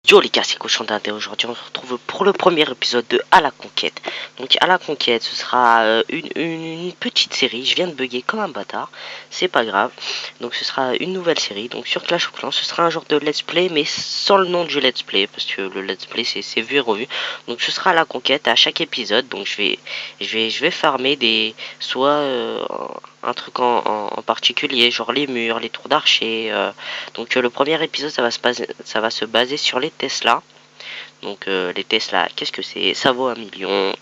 Yo les gars, c'est Cochon d'Inde et aujourd'hui on se retrouve pour le premier épisode de À la Conquête. Donc À la Conquête, ce sera une petite série, je viens de bugger comme un bâtard, c'est pas grave. Donc ce sera une nouvelle série, donc sur Clash of Clans, ce sera un genre de let's play mais sans le nom du let's play, parce que le let's play c'est vu et revu. Donc ce sera À la Conquête à chaque épisode, donc je vais farmer des, soit un truc en particulier, genre les murs, les tours d'archer. Donc le premier épisode ça va se baser sur les Tesla. Donc les Tesla, qu'est-ce que c'est? Ça vaut 1 million.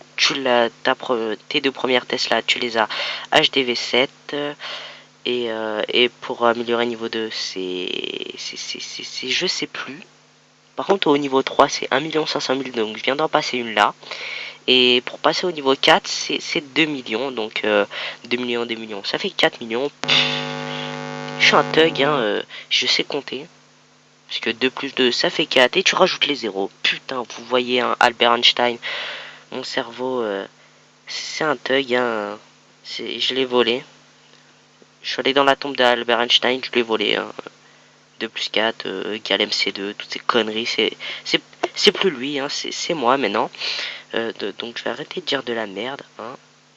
Tes deux premières Tesla, tu les as HDV7. Et pour améliorer niveau 2, je sais plus. Par contre au niveau 3 c'est 1 500 000, donc je viens d'en passer une là. Et pour passer au niveau 4 c'est 2 millions, donc 2 millions, 2 millions, ça fait 4 millions. Je suis un thug, hein, je sais compter. Parce que 2 plus 2 ça fait 4 et tu rajoutes les zéros. Putain, vous voyez un Albert Einstein. Mon cerveau, c'est un thug, hein. Je l'ai volé. Je suis allé dans la tombe d'Albert Einstein, je l'ai volé. Hein. 2 plus 4 égale MC2, toutes ces conneries. C'est plus lui, hein, c'est moi maintenant. Donc je vais arrêter de dire de la merde, hein,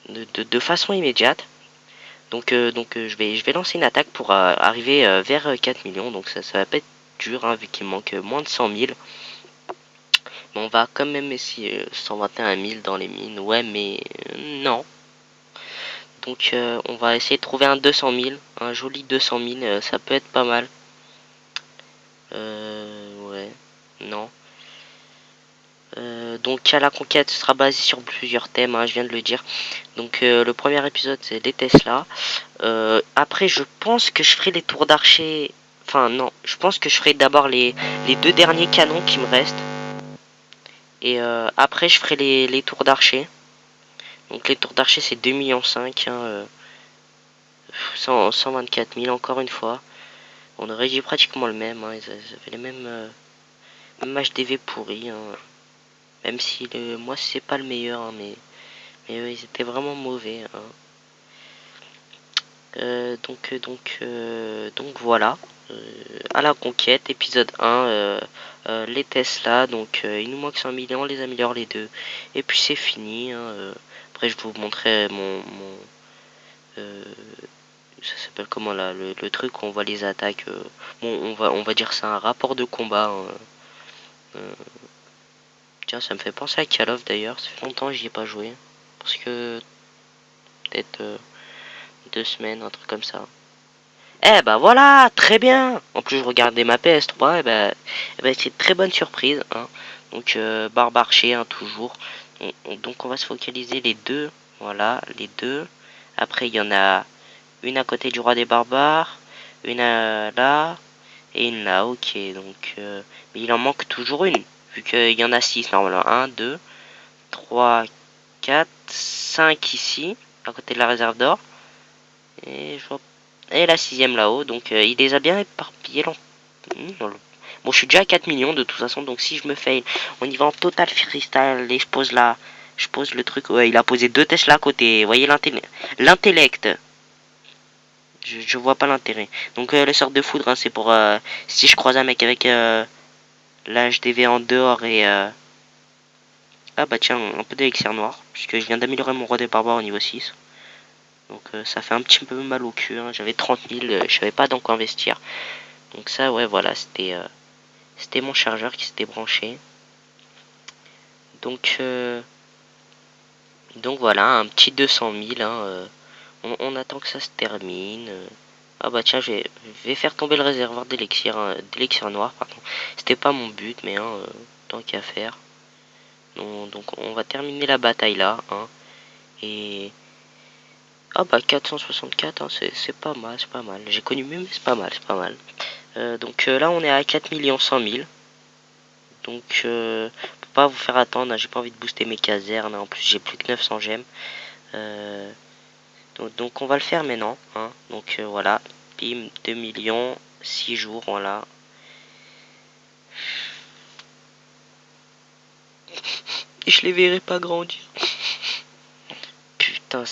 de façon immédiate. Donc je vais lancer une attaque pour arriver vers 4 millions. Donc ça va pas être dur, hein, vu qu'il manque moins de 100 000. Mais on va quand même essayer 121 000 dans les mines. Ouais, mais non. Donc on va essayer de trouver un 200 000. Un joli 200 000, ça peut être pas mal. Ouais, non. Donc à la conquête, ce sera basé sur plusieurs thèmes, hein, je viens de le dire. Donc le premier épisode, c'est les Tesla. Après, je pense que je ferai les tours d'archer. Enfin, non, je pense que je ferai d'abord les deux derniers canons qui me restent. Et après, je ferai les tours d'archer. Donc les tours d'archer, c'est 2,5 millions. Hein, 124 000 encore une fois. On aurait dit pratiquement le même. Hein, ils avaient les mêmes HDV pourris. Hein, même si moi, c'est pas le meilleur. Hein, mais ils étaient vraiment mauvais. Hein. Donc voilà. À la conquête, épisode 1, les Tesla, donc il nous manque 100 millions, on les améliore les deux, et puis c'est fini. Hein, après je vous montrerai ça s'appelle comment là, le truc où on voit les attaques. Bon, on va dire ça un rapport de combat. Hein, tiens, ça me fait penser à Call of d'ailleurs, ça fait longtemps que j'y ai pas joué, parce que peut-être 2 semaines, un truc comme ça. Eh ben voilà, très bien. En plus, je regardais ma PS3, c'est une très bonne surprise. Hein. Donc, Barbarché, hein, toujours. Donc, on va se focaliser les deux. Voilà, les deux. Après, il y en a une à côté du roi des barbares, une là, et une là. Ok, donc, mais il en manque toujours une, vu qu'il y en a 6 normalement. Un, 2, 3, 4, 5 ici, à côté de la réserve d'or. Et je vois et la sixième là-haut, donc il les a bien éparpillés. Bon, je suis déjà à 4 millions de toute façon, donc si je me fail, on y va en total freestyle et je pose le truc. Ouais, il a posé 2 Tesla à côté. Vous voyez l'intellect. Je vois pas l'intérêt. Donc le sort de foudre, hein, c'est pour si je croise un mec avec l'HDV en dehors et ah bah tiens, un peu d'élixir noir, puisque je viens d'améliorer mon roi des barbares au niveau 6. Donc ça fait un petit peu mal au cul. Hein. J'avais 30 000, je savais pas dans quoi investir. Donc ça, ouais, voilà, c'était mon chargeur qui s'était branché. Donc, donc voilà, un petit 200 000. Hein, on attend que ça se termine. Ah bah tiens, je vais faire tomber le réservoir d'élixir, hein, d'élixir noir, pardon. C'était pas mon but, mais hein, tant qu'à faire. Donc on va terminer la bataille là. Hein, et ah bah 464, hein, c'est pas mal, c'est pas mal. J'ai connu mieux, mais c'est pas mal, c'est pas mal. Donc là on est à 4 100 000. Donc pour pas vous faire attendre, hein, j'ai pas envie de booster mes casernes. Hein, en plus j'ai plus que 900 gemmes. Donc on va le faire maintenant. Hein, donc voilà. Bim, 2 millions, 6 jours, voilà. Je les verrai pas grandir. Putain,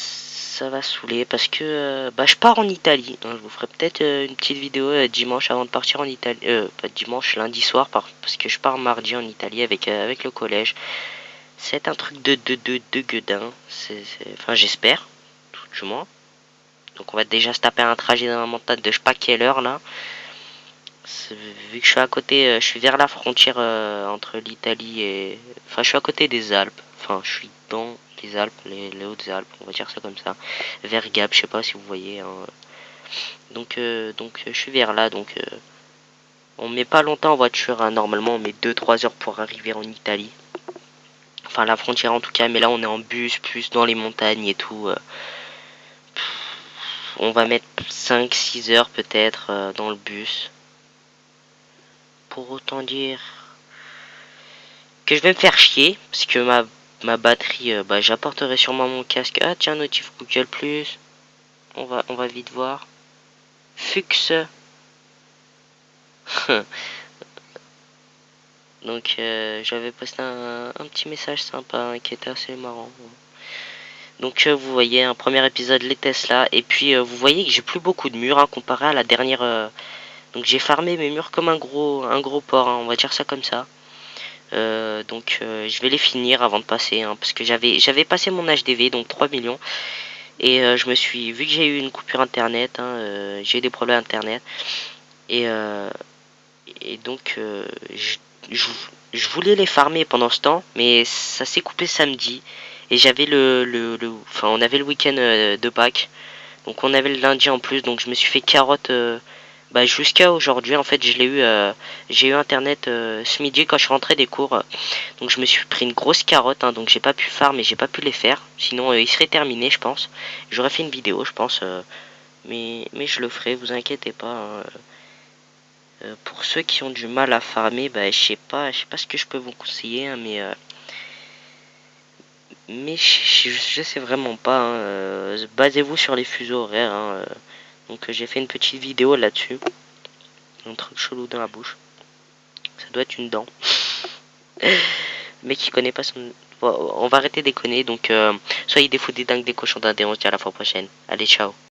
ça va saouler parce que bah, je pars en Italie. Donc, je vous ferai peut-être une petite vidéo dimanche avant de partir en Italie. Pas dimanche, lundi soir, parce que je pars mardi en Italie avec le collège. C'est un truc de gueudin. Enfin, j'espère, tout du moins. Donc, on va déjà se taper un trajet dans la montagne de je sais pas quelle heure là. Vu que je suis à côté, je suis vers la frontière entre l'Italie et. Enfin, je suis à côté des Alpes. Enfin, je suis dans les Alpes, les Hautes-Alpes, on va dire ça comme ça. Vers Gap, je sais pas si vous voyez. Hein. Donc, je suis vers là. Donc, on met pas longtemps en voiture. Hein. Normalement, on met 2-3 heures pour arriver en Italie. Enfin, la frontière en tout cas. Mais là, on est en bus, plus dans les montagnes et tout. On va mettre 5-6 heures peut-être dans le bus. Pour autant dire que je vais me faire chier, parce que ma batterie, bah, j'apporterai sûrement mon casque. Ah tiens, notif Google Plus. On va vite voir. Fux. Donc j'avais posté un petit message sympa hein, qui était assez marrant. Donc vous voyez un premier épisode les Tesla et puis vous voyez que j'ai plus beaucoup de murs hein, comparé à la dernière. Donc j'ai farmé mes murs comme un gros porc, hein, on va dire ça comme ça. Donc je vais les finir avant de passer hein, parce que j'avais passé mon HDV donc 3 millions et je me suis vu que j'ai eu une coupure internet hein, j'ai eu des problèmes internet et, donc je voulais les farmer pendant ce temps mais ça s'est coupé samedi et j'avais enfin on avait le week-end de Pâques donc on avait le lundi en plus donc je me suis fait carotte bah, jusqu'à aujourd'hui en fait j'ai eu internet ce midi quand je suis rentré des cours donc je me suis pris une grosse carotte hein, donc j'ai pas pu farm et j'ai pas pu les faire sinon il serait terminé je pense j'aurais fait une vidéo je pense mais je le ferai vous inquiétez pas hein. Pour ceux qui ont du mal à farmer bah je sais pas ce que je peux vous conseiller hein, mais je sais vraiment pas hein, basez-vous sur les fuseaux horaires hein, donc j'ai fait une petite vidéo là-dessus un truc chelou dans la bouche ça doit être une dent mec qui connaît pas son. Bon, on va arrêter de déconner donc soyez des fous des dingues des cochons d'indé on se dit à la fois prochaine allez ciao